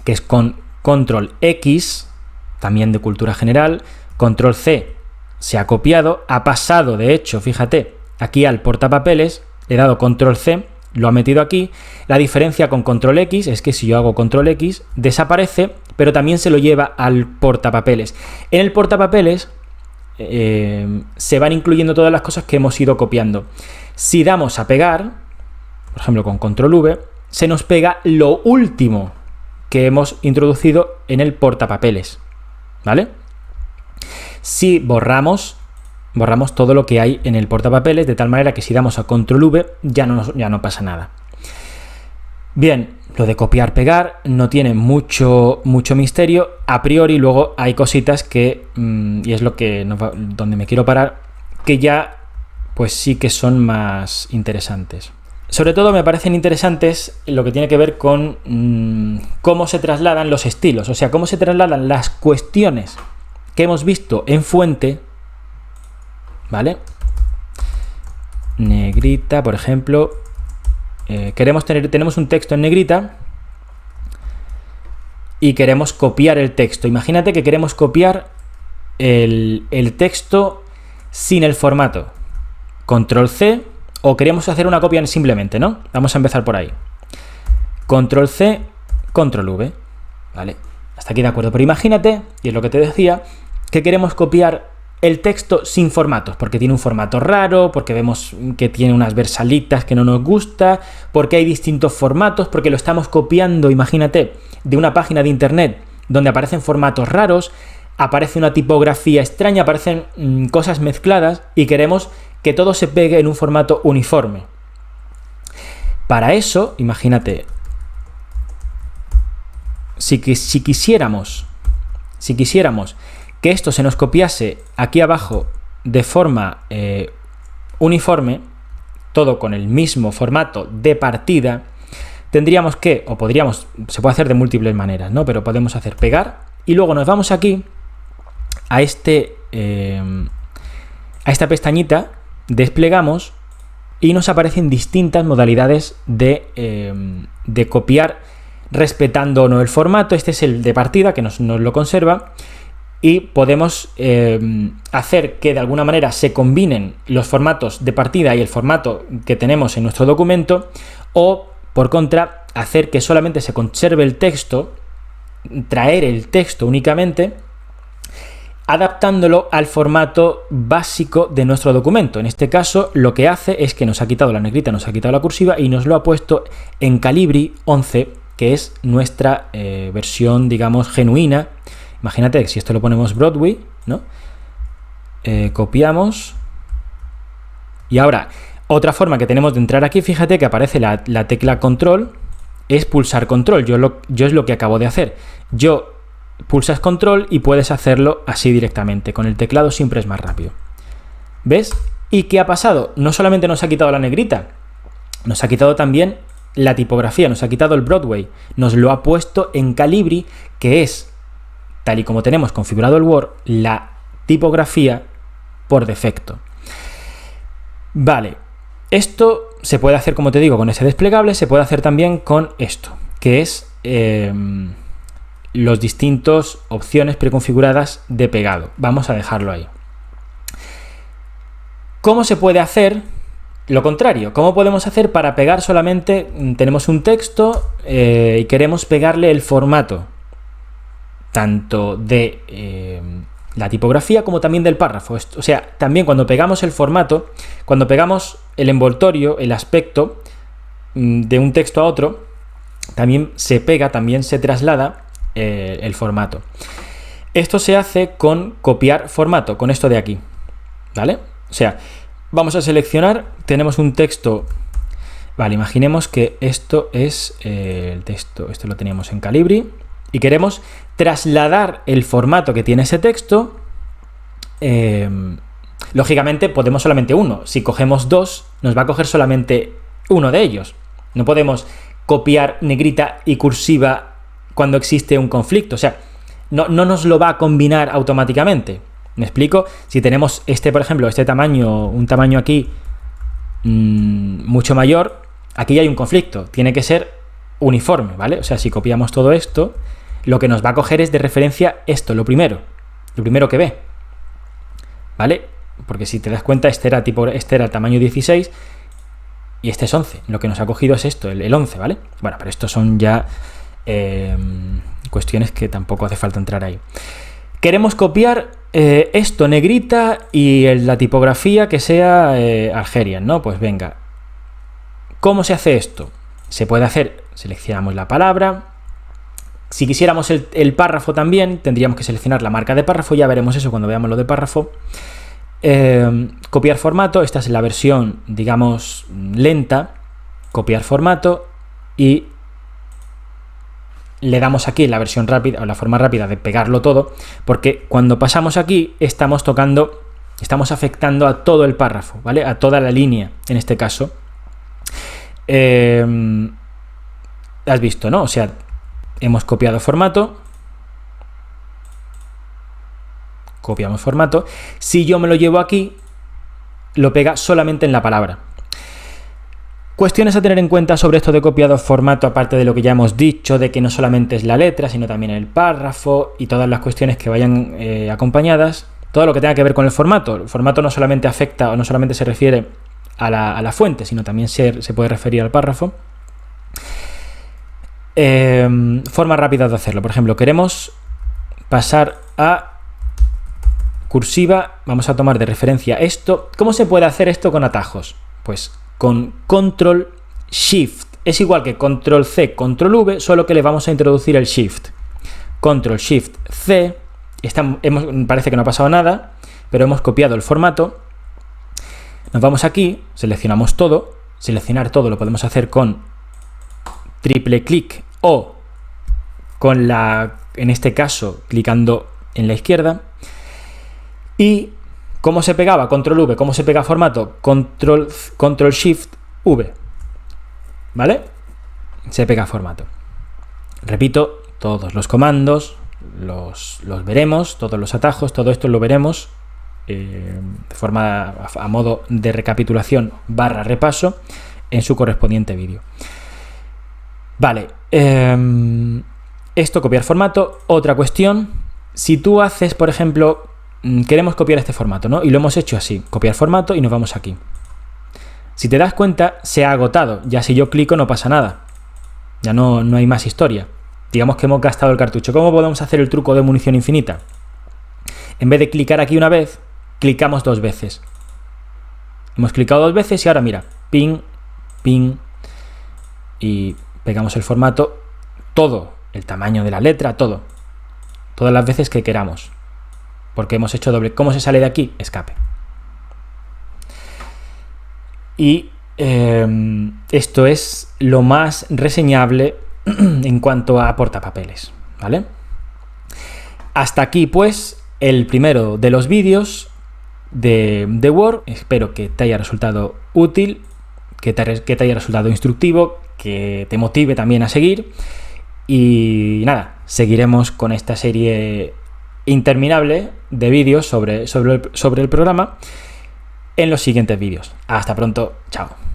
que es con control X, también de cultura general, control C se ha copiado, ha pasado, de hecho, fíjate, aquí al portapapeles, he dado control C, lo ha metido aquí. La diferencia con control X es que si yo hago control X, desaparece, pero también se lo lleva al portapapeles. En el portapapeles se van incluyendo todas las cosas que hemos ido copiando. Si damos a pegar, por ejemplo con control V, se nos pega lo último que hemos introducido en el portapapeles, ¿vale? Si borramos todo lo que hay en el portapapeles, de tal manera que si damos a control V ya no pasa nada. Bien, lo de copiar, pegar no tiene mucho misterio. A priori luego hay cositas que, y es donde me quiero parar, que ya pues sí que son más interesantes. Sobre todo me parecen interesantes lo que tiene que ver con cómo se trasladan los estilos, o sea, cómo se trasladan las cuestiones que hemos visto en fuente, ¿vale? Negrita, por ejemplo. Tenemos un texto en negrita y queremos copiar el texto. Imagínate que queremos copiar el texto sin el formato. Control C, o queremos hacer una copia simplemente, ¿no? Vamos a empezar por ahí. Control C, Control V, ¿vale? Hasta aquí de acuerdo. Pero imagínate, y es lo que te decía, que queremos copiar el texto sin formatos, porque tiene un formato raro, porque vemos que tiene unas versalitas que no nos gusta, porque hay distintos formatos, porque lo estamos copiando, imagínate, de una página de internet donde aparecen formatos raros, aparece una tipografía extraña, aparecen cosas mezcladas y queremos que todo se pegue en un formato uniforme. Para eso, imagínate, si quisiéramos que esto se nos copiase aquí abajo de forma uniforme, todo con el mismo formato de partida, tendríamos que, o podríamos, se puede hacer de múltiples maneras, ¿no? Pero podemos hacer pegar y luego nos vamos aquí a esta pestañita, desplegamos y nos aparecen distintas modalidades de copiar respetando o no el formato. Este es el de partida que nos lo conserva. Y podemos hacer que de alguna manera se combinen los formatos de partida y el formato que tenemos en nuestro documento, o por contra, hacer que solamente se conserve el texto, traer el texto únicamente, adaptándolo al formato básico de nuestro documento. En este caso, lo que hace es que nos ha quitado la negrita, nos ha quitado la cursiva y nos lo ha puesto en Calibri 11, que es nuestra versión, digamos, genuina. Imagínate que si esto lo ponemos Broadway, ¿no? Copiamos. Y ahora, otra forma que tenemos de entrar aquí, fíjate que aparece la tecla control, es pulsar control. Yo es lo que acabo de hacer. Pulsas control y puedes hacerlo así directamente. Con el teclado siempre es más rápido. ¿Ves? ¿Y qué ha pasado? No solamente nos ha quitado la negrita, nos ha quitado también la tipografía, nos ha quitado el Broadway. Nos lo ha puesto en Calibri, que es, tal y como tenemos configurado el Word, la tipografía por defecto. Vale, esto se puede hacer, como te digo, con ese desplegable, se puede hacer también con esto, que es los distintos opciones preconfiguradas de pegado. Vamos a dejarlo ahí. ¿Cómo se puede hacer lo contrario? ¿Cómo podemos hacer para pegar solamente? Tenemos un texto y queremos pegarle el formato, tanto de la tipografía como también del párrafo. O sea, también cuando pegamos el formato, cuando pegamos el envoltorio, el aspecto de un texto a otro, también se pega, también se traslada el formato. Esto se hace con copiar formato, con esto de aquí, ¿vale? O sea, vamos a seleccionar, tenemos un texto, vale, imaginemos que esto es el texto, esto lo teníamos en Calibri, y queremos trasladar el formato que tiene ese texto, Lógicamente podemos solamente uno. Si cogemos dos, nos va a coger solamente uno de ellos. No podemos copiar negrita y cursiva cuando existe un conflicto. O sea, no nos lo va a combinar automáticamente. ¿Me explico? Si tenemos por ejemplo, este tamaño, un tamaño aquí mucho mayor, aquí hay un conflicto. Tiene que ser uniforme, ¿vale? O sea, si copiamos todo esto, lo que nos va a coger es de referencia esto, lo primero que ve, ¿vale? Porque si te das cuenta, este era tamaño 16 y este es 11. Lo que nos ha cogido es esto, el 11, ¿vale? Bueno, pero estos son ya cuestiones que tampoco hace falta entrar ahí. Queremos copiar esto, negrita, y la tipografía que sea Algerian, ¿no? Pues venga. ¿Cómo se hace esto? Se puede hacer, seleccionamos la palabra. Si quisiéramos el párrafo también, tendríamos que seleccionar la marca de párrafo, ya veremos eso cuando veamos lo de párrafo. Copiar formato, esta es la versión, digamos, lenta. Copiar formato y le damos aquí la versión rápida o la forma rápida de pegarlo todo, porque cuando pasamos aquí estamos afectando a todo el párrafo, ¿vale? A toda la línea, en este caso. Has visto, ¿no? O sea, hemos copiado formato. Copiamos formato. Si yo me lo llevo aquí, lo pega solamente en la palabra. Cuestiones a tener en cuenta sobre esto de copiado formato, aparte de lo que ya hemos dicho, de que no solamente es la letra, sino también el párrafo y todas las cuestiones que vayan acompañadas. Todo lo que tenga que ver con el formato. El formato no solamente afecta o no solamente se refiere a la fuente, sino también se puede referir al párrafo. Forma rápida de hacerlo. Por ejemplo, queremos pasar a cursiva. Vamos a tomar de referencia esto. ¿Cómo se puede hacer esto con atajos? Pues con Control Shift. Es igual que Control C, Control V, solo que le vamos a introducir el Shift. Control Shift C. Parece que no ha pasado nada, pero hemos copiado el formato. Nos vamos aquí, seleccionamos todo. Seleccionar todo lo podemos hacer con triple clic o con en este caso, clicando en la izquierda. Y ¿cómo se pegaba? Control V. ¿Cómo se pega formato? Control Shift V. ¿Vale? Se pega formato. Repito, todos los comandos los veremos, todos los atajos, todo esto lo veremos de forma a modo de recapitulación / repaso en su correspondiente vídeo. Vale. Esto, copiar formato. Otra cuestión. Si tú haces, por ejemplo, queremos copiar este formato, ¿no? Y lo hemos hecho así, copiar formato y nos vamos aquí. Si te das cuenta, se ha agotado. Ya si yo clico no pasa nada. Ya no hay más historia. Digamos que hemos gastado el cartucho. ¿Cómo podemos hacer el truco de munición infinita? En vez de clicar aquí una vez, clicamos dos veces. Hemos clicado dos veces y ahora mira, ping, ping, y pegamos el formato, todo, el tamaño de la letra, todo. Todas las veces que queramos. Porque hemos hecho doble. ¿Cómo se sale de aquí? Escape. Y esto es lo más reseñable en cuanto a portapapeles, ¿vale? Hasta aquí, pues, el primero de los vídeos de Word. Espero que te haya resultado útil, que te haya resultado instructivo, que te motive también a seguir. Y nada, seguiremos con esta serie interminable de vídeos sobre el programa en los siguientes vídeos. Hasta pronto, chao.